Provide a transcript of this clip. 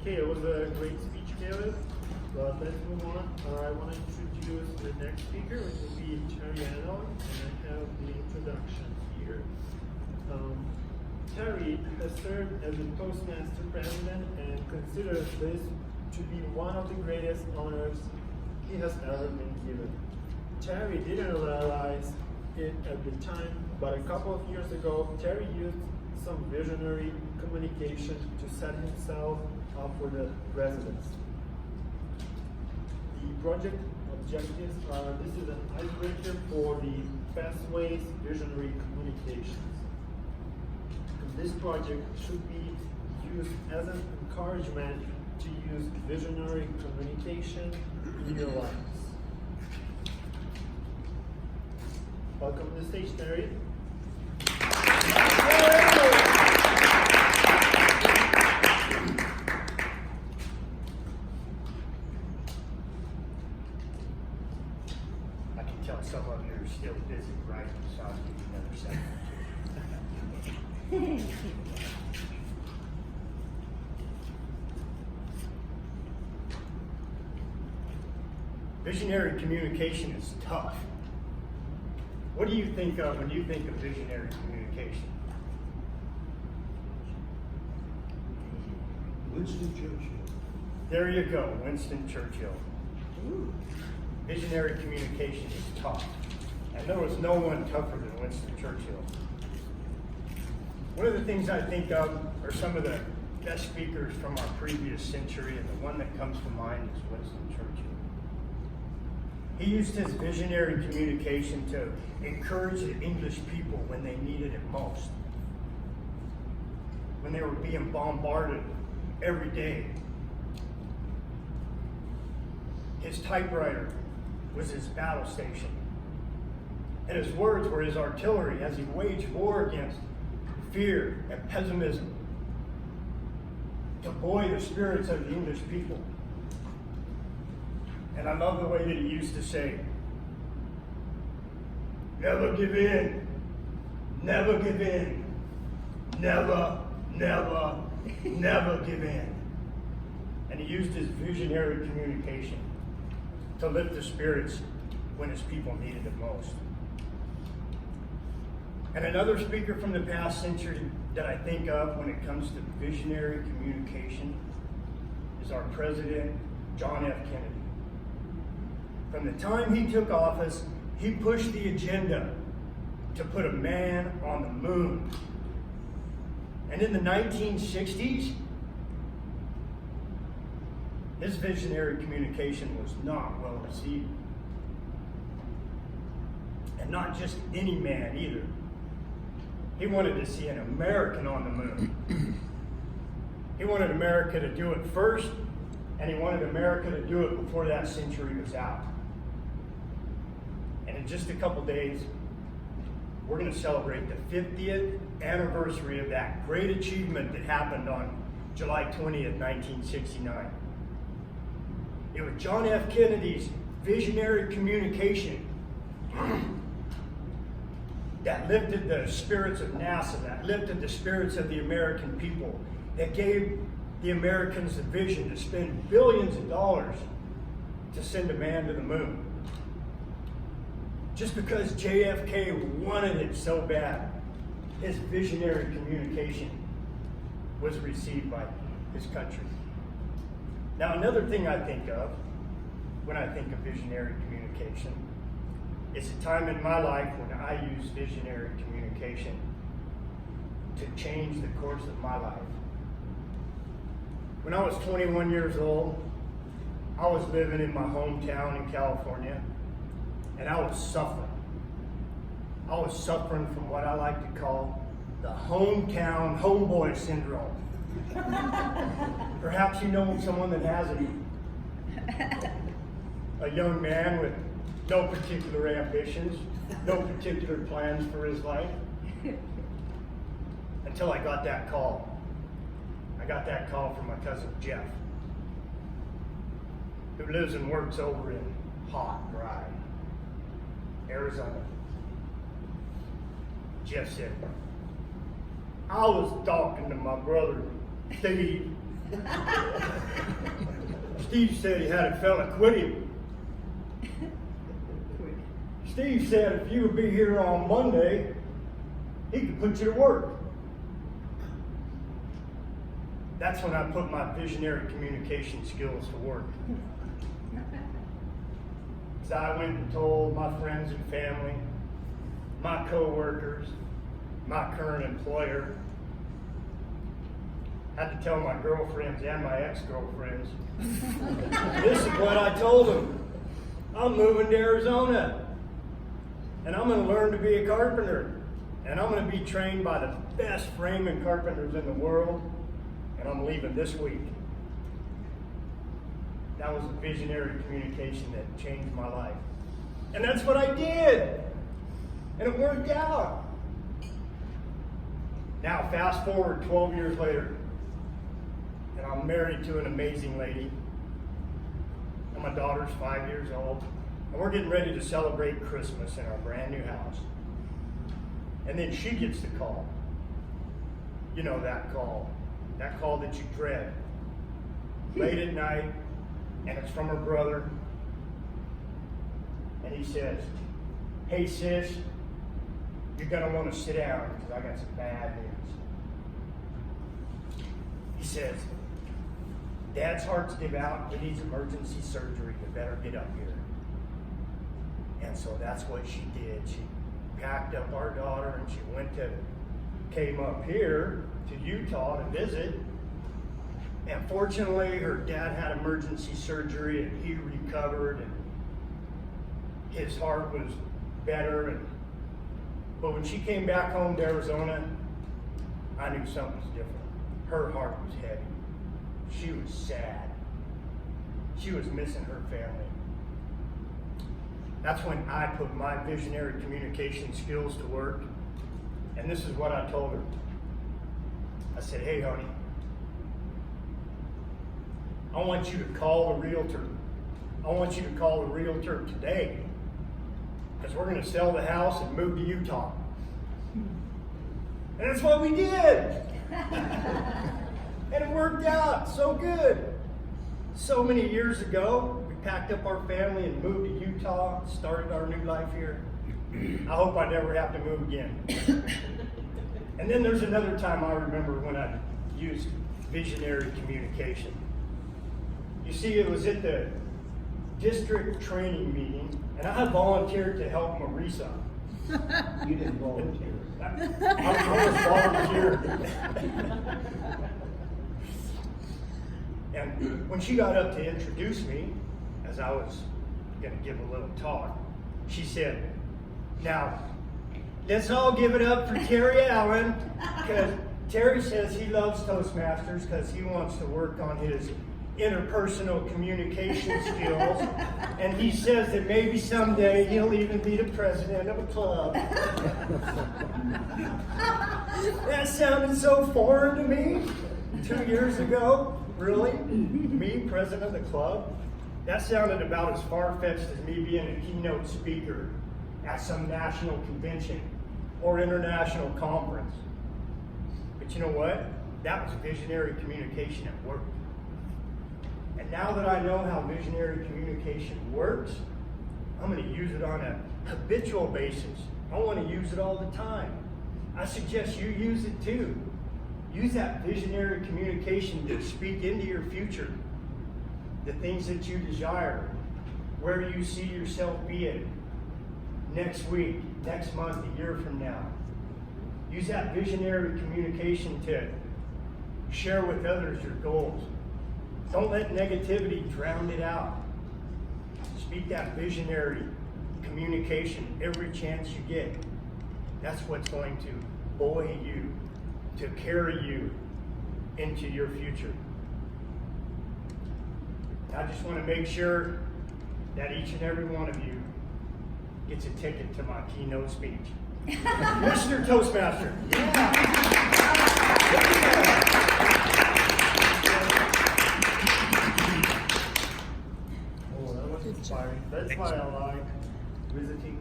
Okay, it was a great speech, Caleb. But let's move on. I want to introduce the next speaker, which will be Terry Analog, and I have the introduction here. Terry has served as the Postmaster President and considers this to be one of the greatest honors he has ever been given. Terry didn't realize it at the time, but a couple of years ago, Terry used some visionary communication to set himself up for the residence. The project objectives are, this is an icebreaker for the Pathways Visionary Communications. This project should be used as an encouragement to use visionary communication in your lives. Welcome to the stage, Terry. I can tell some of you are still busy writing, so I'll give you another second. Visionary communication is tough. What do you think of when you think of visionary communication? Winston Churchill. There you go, Winston Churchill. Visionary communication is tough. And there was no one tougher than Winston Churchill. One of the things I think of are some of the best speakers from our previous century, and the one that comes to mind is Winston Churchill. He used his visionary communication to encourage the English people when they needed it most. When they were being bombarded every day. His typewriter was his battle station. And his words were his artillery as he waged war against fear and pessimism to buoy the spirits of the English people. And I love the way that he used to say, never give in, never give in, never, never, never give in. And he used his visionary communication to lift the spirits when his people needed it most. And another speaker from the past century that I think of when it comes to visionary communication is our President, John F. Kennedy. From the time he took office, he pushed the agenda to put a man on the moon. And in the 1960s, his visionary communication was not well received. And not just any man either. He wanted to see an American on the moon. He wanted America to do it first, and he wanted America to do it before that century was out. And in just a couple days, we're going to celebrate the 50th anniversary of that great achievement that happened on July 20th, 1969. It was John F. Kennedy's visionary communication that lifted the spirits of NASA, that lifted the spirits of the American people, that gave the Americans the vision to spend billions of dollars to send a man to the moon. Just because JFK wanted it so bad, his visionary communication was received by his country. Now, another thing I think of when I think of visionary communication is a time in my life when I used visionary communication to change the course of my life. When I was 21 years old, I was living in my hometown in California, and I was suffering. I was suffering from what I like to call the hometown homeboy syndrome. Perhaps you know someone that has it. A young man with no particular ambitions, no particular plans for his life. Until I got that call. I got that call from my cousin Jeff, who lives and works over in hot, dry Arizona. Jeff said, I was talking to my brother, Steve. Steve said he had a fella quit him. Steve said if you would be here on Monday, he could put you to work. That's when I put my visionary communication skills to work. So I went and told my friends and family, my co-workers, my current employer. I had to tell my girlfriends and my ex-girlfriends. This is what I told them. I'm moving to Arizona, and I'm going to learn to be a carpenter, and I'm going to be trained by the best framing carpenters in the world, and I'm leaving this week. That was a visionary communication that changed my life. And that's what I did. And it worked out. Now, fast forward 12 years later, and I'm married to an amazing lady. And my daughter's 5 years old. And we're getting ready to celebrate Christmas in our brand new house. And then she gets the call. You know that call. That call that you dread. Late at night, and it's from her brother. And he says, "Hey sis, you're gonna want to sit down because I got some bad news." He says, "Dad's heart's give out, he needs emergency surgery, you better get up here." And so that's what she did. She packed up our daughter and she came up here to Utah to visit. And fortunately, her dad had emergency surgery and he recovered and his heart was better. But when she came back home to Arizona, I knew something was different. Her heart was heavy. She was sad. She was missing her family. That's when I put my visionary communication skills to work. And this is what I told her. I said, "Hey, honey, I want you to call the realtor. I want you to call the realtor today because we're going to sell the house and move to Utah." And that's what we did. And it worked out so good. So many years ago, we packed up our family and moved to Utah, started our new life here. I hope I never have to move again. And then there's another time I remember when I used visionary communication. You see, it was at the district training meeting, and I volunteered to help Marisa. You didn't volunteer. I was volunteered. And when she got up to introduce me, as I was going to give a little talk, she said, "Now, let's all give it up for Terry Allen, because Terry says he loves Toastmasters because he wants to work on his interpersonal communication skills, and he says that maybe someday he'll even be the president of a club." That sounded so foreign to me 2 years ago. Really? Me, president of the club? That sounded about as far-fetched as me being a keynote speaker at some national convention or international conference. But you know what? That was visionary communication at work. And now that I know how visionary communication works, I'm going to use it on a habitual basis. I want to use it all the time. I suggest you use it too. Use that visionary communication to speak into your future, the things that you desire, where you see yourself being next week, next month, a year from now. Use that visionary communication to share with others your goals. Don't let negativity drown it out. Speak that visionary communication every chance you get. That's what's going to buoy you, to carry you into your future. I just want to make sure that each and every one of you gets a ticket to my keynote speech. Mr. Toastmaster. Yeah. Oh, that was inspiring. That's why I like visiting